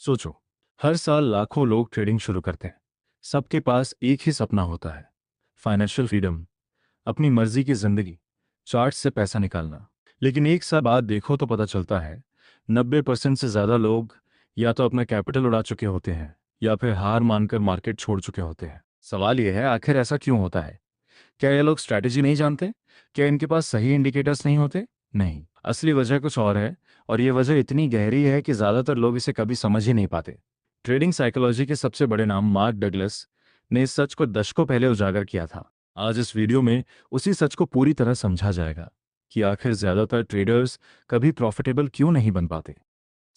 सोचो, हर साल लाखों लोग ट्रेडिंग शुरू करते हैं। सबके पास एक ही सपना होता है, फाइनेंशियल फ्रीडम, अपनी मर्जी की जिंदगी, चार्ट से पैसा निकालना। लेकिन एक साल बाद देखो तो पता चलता है 90% से ज़्यादा लोग या तो अपना कैपिटल उड़ा चुके होते हैं या फिर हार मानकर मार्केट छोड़ चुके होते हैं। सवाल यह है, आखिर ऐसा क्यों होता है? क्या ये लोग स्ट्रैटेजी नहीं जानते? क्या इनके पास सही इंडिकेटर्स नहीं होते? नहीं, असली वजह कुछ और है। और ये वजह इतनी गहरी है कि ज़्यादातर लोग इसे कभी समझ ही नहीं पाते। ट्रेडिंग साइकोलॉजी के सबसे बड़े नाम मार्क डगलस ने इस सच को दशकों पहले उजागर किया था। आज इस वीडियो में उसी सच को पूरी तरह समझा जाएगा कि आखिर ज़्यादातर ट्रेडर्स कभी प्रॉफिटेबल क्यों नहीं बन पाते।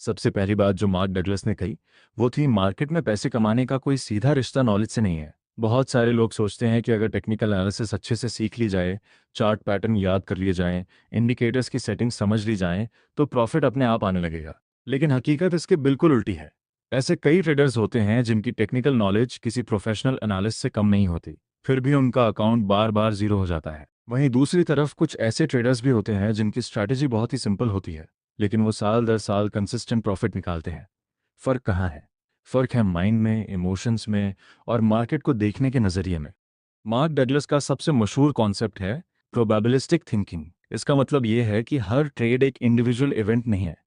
सबसे पहली बात जो मार्क डगलस ने कही वो थी, मार्केट में पैसे कमाने का कोई सीधा रिश्ता नॉलेज से नहीं है। बहुत सारे लोग सोचते हैं कि अगर टेक्निकल एनालिसिस अच्छे से सीख ली जाए, चार्ट पैटर्न याद कर लिए जाएं, इंडिकेटर्स की सेटिंग्स समझ ली जाएं, तो प्रॉफिट अपने आप आने लगेगा। लेकिन हकीकत इसके बिल्कुल उल्टी है। ऐसे कई ट्रेडर्स होते हैं जिनकी टेक्निकल नॉलेज किसी प्रोफेशनल एनालिस्ट से कम नहीं होती, फिर भी उनका अकाउंट बार बार जीरो हो जाता है। वहीं दूसरी तरफ कुछ ऐसे ट्रेडर्स भी होते हैं जिनकी स्ट्रैटेजी बहुत ही सिंपल होती है, लेकिन वो साल दर साल कंसिस्टेंट प्रॉफिट निकालते हैं। फ़र्क कहाँ है? फ़र्क है माइंड में, इमोशंस में और मार्केट को देखने के नज़रिए में। मार्क डगलस का सबसे मशहूर कॉन्सेप्ट है प्रोबेबिलिस्टिक थिंकिंग। इसका मतलब ये है कि हर ट्रेड एक इंडिविजुअल इवेंट नहीं है,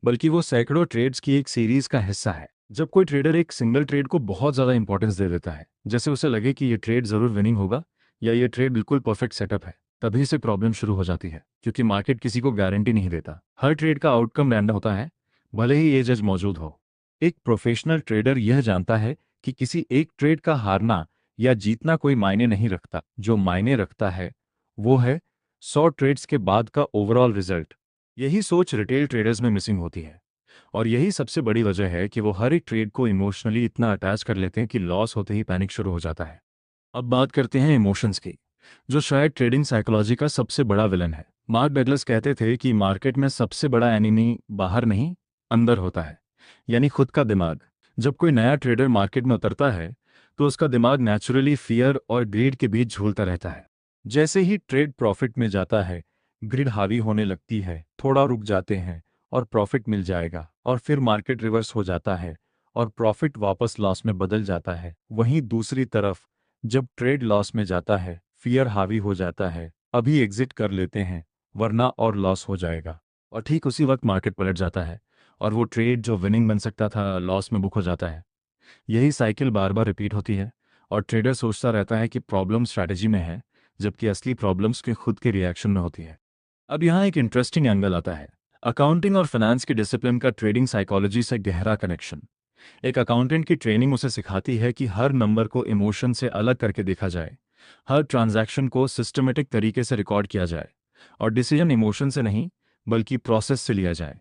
बल्कि वो सैकड़ों ट्रेड्स की एक सीरीज का हिस्सा है। जब कोई ट्रेडर एक सिंगल ट्रेड को बहुत ज़्यादा इंपॉर्टेंस दे देता है, जैसे उसे लगे कि ये ट्रेड ज़रूर विनिंग होगा या ये ट्रेड बिल्कुल परफेक्ट सेटअप है, तभी से प्रॉब्लम शुरू हो जाती है। क्योंकि मार्केट किसी को गारंटी नहीं देता, हर ट्रेड का आउटकम रैंडम होता है, भले ही ये जज मौजूद हो। एक प्रोफेशनल ट्रेडर यह जानता है कि किसी एक ट्रेड का हारना या जीतना कोई मायने नहीं रखता। जो मायने रखता है वो है 100 ट्रेड्स के बाद का ओवरऑल रिजल्ट। यही सोच रिटेल ट्रेडर्स में मिसिंग होती है, और यही सबसे बड़ी वजह है कि वो हर एक ट्रेड को इमोशनली इतना अटैच कर लेते हैं कि लॉस होते ही पैनिक शुरू हो जाता है। अब बात करते हैं इमोशंस की, जो शायद ट्रेडिंग साइकोलॉजी का सबसे बड़ा विलन है। मार्क डगलस कहते थे कि मार्केट में सबसे बड़ा एनिमी बाहर नहीं, अंदर होता है, यानी खुद का दिमाग। जब कोई नया ट्रेडर मार्केट में उतरता है तो उसका दिमाग नेचुरली फियर और ग्रीड के बीच झूलता रहता है। जैसे ही ट्रेड प्रॉफिट में जाता है, ग्रिड हावी होने लगती है, थोड़ा रुक जाते हैं और प्रॉफिट मिल जाएगा, और फिर मार्केट रिवर्स हो जाता है और प्रॉफिट वापस लॉस में बदल जाता है। वहीं दूसरी तरफ जब ट्रेड लॉस में जाता है, फियर हावी हो जाता है, अभी एग्जिट कर लेते हैं वरना और लॉस हो जाएगा, और ठीक उसी वक्त मार्केट पलट जाता है और वो ट्रेड जो विनिंग बन सकता था लॉस में बुक हो जाता है। यही साइकिल बार बार रिपीट होती है, और ट्रेडर सोचता रहता है कि प्रॉब्लम स्ट्रैटेजी में है, जबकि असली प्रॉब्लम्स के खुद के रिएक्शन में होती है। अब यहाँ एक इंटरेस्टिंग एंगल आता है, अकाउंटिंग और फाइनेंस की डिसिप्लिन का ट्रेडिंग साइकोलॉजी से गहरा कनेक्शन। एक अकाउंटेंट की ट्रेनिंग उसे सिखाती है कि हर नंबर को इमोशन से अलग करके देखा जाए, हर ट्रांजैक्शन को सिस्टमेटिक तरीके से रिकॉर्ड किया जाए, और डिसीजन इमोशन से नहीं बल्कि प्रोसेस से लिया जाए।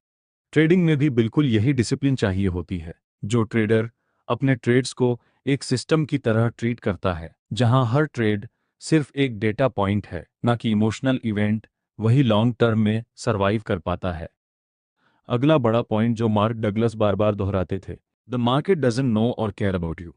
ट्रेडिंग में भी बिल्कुल यही डिसिप्लिन चाहिए होती है। जो ट्रेडर अपने ट्रेड्स को एक सिस्टम की तरह ट्रीट करता है, जहां हर ट्रेड सिर्फ एक डेटा पॉइंट है, ना कि इमोशनल इवेंट, वही लॉन्ग टर्म में सरवाइव कर पाता है। अगला बड़ा पॉइंट जो मार्क डगलस बार बार दोहराते थे, द मार्केट डजंट नो और केयर अबाउट यू।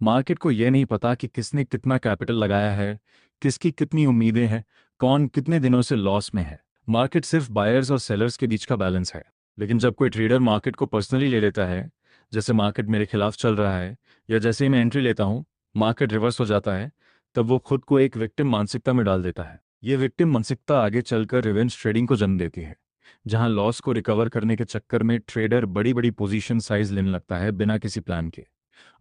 मार्केट को यह नहीं पता कि किसने कितना कैपिटल लगाया है, किसकी कितनी उम्मीदें हैं, कौन कितने दिनों से लॉस में है। मार्केट सिर्फ बायर्स और सेलर्स के बीच का बैलेंस है। लेकिन जब कोई ट्रेडर मार्केट को पर्सनली ले लेता है, जैसे मार्केट मेरे खिलाफ चल रहा है, या जैसे ही मैं एंट्री लेता हूँ मार्केट रिवर्स हो जाता है, तब वो खुद को एक विक्टिम मानसिकता में डाल देता है। ये विक्टिम मानसिकता आगे चलकर रिवेंज ट्रेडिंग को जन्म देती है, जहां लॉस को रिकवर करने के चक्कर में ट्रेडर बड़ी बड़ी पोजीशन साइज लेने लगता है बिना किसी प्लान के।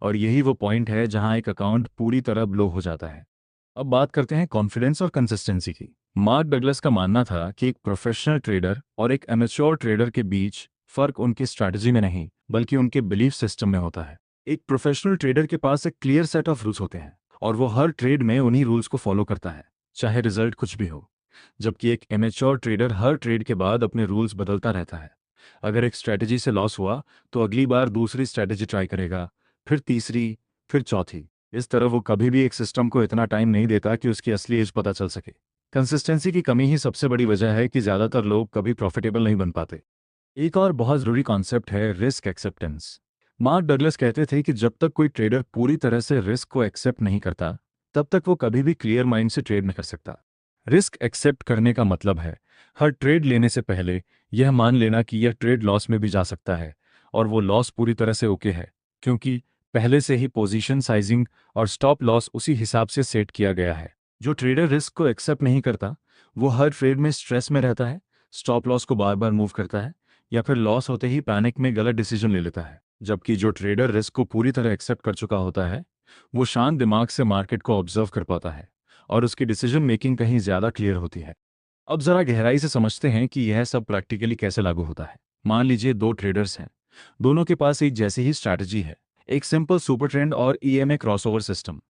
और यही वो पॉइंट है जहां एक अकाउंट पूरी तरह ब्लो हो जाता है। अब बात करते हैं कॉन्फिडेंस और कंसिस्टेंसी की। मार्क डगलस का मानना था कि एक प्रोफेशनल ट्रेडर और एक एमेच्योर ट्रेडर के बीच फर्क उनकी स्ट्रैटेजी में नहीं बल्कि उनके बिलीफ सिस्टम में होता है। एक प्रोफेशनल ट्रेडर के पास एक क्लियर सेट ऑफ रूल्स होते हैं और वो हर ट्रेड में उन्हीं रूल्स को फॉलो करता है, चाहे रिजल्ट कुछ भी हो। जबकि एक एमेच्योर ट्रेडर हर ट्रेड के बाद अपने रूल्स बदलता रहता है। अगर एक स्ट्रैटेजी से लॉस हुआ तो अगली बार दूसरी स्ट्रैटेजी ट्राई करेगा, फिर तीसरी, फिर चौथी। इस तरह वो कभी भी एक सिस्टम को इतना टाइम नहीं देता कि उसकी असली एज पता चल सके। कंसिस्टेंसी की कमी ही सबसे बड़ी वजह है कि ज़्यादातर लोग कभी प्रॉफिटेबल नहीं बन पाते। एक और बहुत ज़रूरी कॉन्सेप्ट है रिस्क एक्सेप्टेंस। मार्क डगलस कहते थे कि जब तक कोई ट्रेडर पूरी तरह से रिस्क को एक्सेप्ट नहीं करता, तब तक वो कभी भी क्लियर माइंड से ट्रेड नहीं कर सकता। रिस्क एक्सेप्ट करने का मतलब है हर ट्रेड लेने से पहले यह मान लेना कि यह ट्रेड लॉस में भी जा सकता है, और वो लॉस पूरी तरह से ओके है, क्योंकि पहले से ही पोजीशन साइजिंग और स्टॉप लॉस उसी हिसाब से सेट किया गया है। जो ट्रेडर रिस्क को एक्सेप्ट नहीं करता, वो हर ट्रेड में स्ट्रेस में रहता है, स्टॉप लॉस को बार बार मूव करता है, या फिर लॉस होते ही पैनिक में गलत डिसीजन ले लेता है। जबकि जो ट्रेडर रिस्क को पूरी तरह एक्सेप्ट कर चुका होता है, वो शांत दिमाग से मार्केट को ऑब्जर्व कर पाता है और उसकी डिसीजन मेकिंग कहीं ज़्यादा क्लियर होती है। अब जरा गहराई से समझते हैं कि यह सब प्रैक्टिकली कैसे लागू होता है। मान लीजिए दो ट्रेडर्स हैं, दोनों के पास एक जैसी ही स्ट्रैटेजी है, एक सिंपल सुपर ट्रेंड और ईएमए क्रॉसओवर सिस्टम।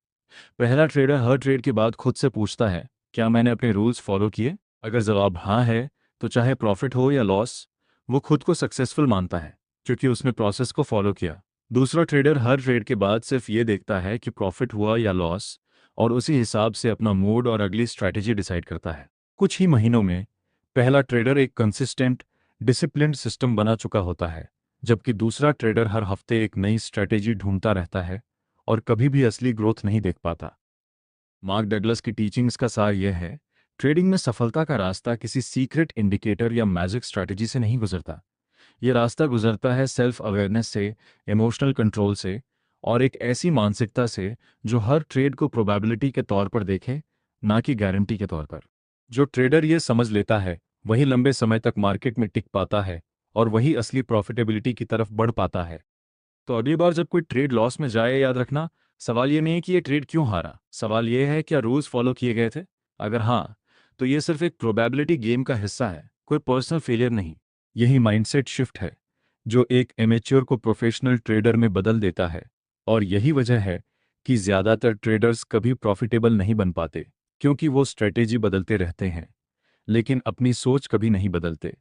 पहला ट्रेडर हर ट्रेड के बाद खुद से पूछता है, क्या मैंने अपने रूल्स फॉलो किए? अगर जवाब हाँ है, तो चाहे प्रॉफिट हो या लॉस, वो खुद को सक्सेसफुल मानता है, क्योंकि उसने प्रोसेस को फॉलो किया। दूसरा ट्रेडर हर ट्रेड के बाद सिर्फ ये देखता है कि प्रॉफिट हुआ या लॉस, और उसी हिसाब से अपना मूड और अगली स्ट्रैटेजी डिसाइड करता है। कुछ ही महीनों में पहला ट्रेडर एक कंसिस्टेंट, डिसिप्लिन्ड सिस्टम बना चुका होता है, जबकि दूसरा ट्रेडर हर हफ्ते एक नई स्ट्रैटेजी ढूंढता रहता है और कभी भी असली ग्रोथ नहीं देख पाता। मार्क डगलस की टीचिंग्स का सार यह है, ट्रेडिंग में सफलता का रास्ता किसी सीक्रेट इंडिकेटर या मैजिक स्ट्रैटेजी से नहीं गुजरता। ये रास्ता गुजरता है सेल्फ अवेयरनेस से, इमोशनल कंट्रोल से, और एक ऐसी मानसिकता से जो हर ट्रेड को प्रोबेबिलिटी के तौर पर देखे, ना कि गारंटी के तौर पर। जो ट्रेडर ये समझ लेता है, वही लंबे समय तक मार्केट में टिक पाता है और वही असली प्रॉफिटेबिलिटी की तरफ बढ़ पाता है। तो अगली बार जब कोई ट्रेड लॉस में जाए, याद रखना, सवाल ये नहीं है कि ये ट्रेड क्यों हारा, सवाल ये है क्या रूल्स फॉलो किए गए थे। अगर हाँ, तो ये सिर्फ एक प्रोबेबिलिटी गेम का हिस्सा है, कोई पर्सनल फेलियर नहीं। यही माइंडसेट शिफ्ट है जो एक एमेच्योर को प्रोफेशनल ट्रेडर में बदल देता है, और यही वजह है कि ज़्यादातर ट्रेडर्स कभी प्रॉफिटेबल नहीं बन पाते, क्योंकि वो स्ट्रेटेजी बदलते रहते हैं, लेकिन अपनी सोच कभी नहीं बदलते।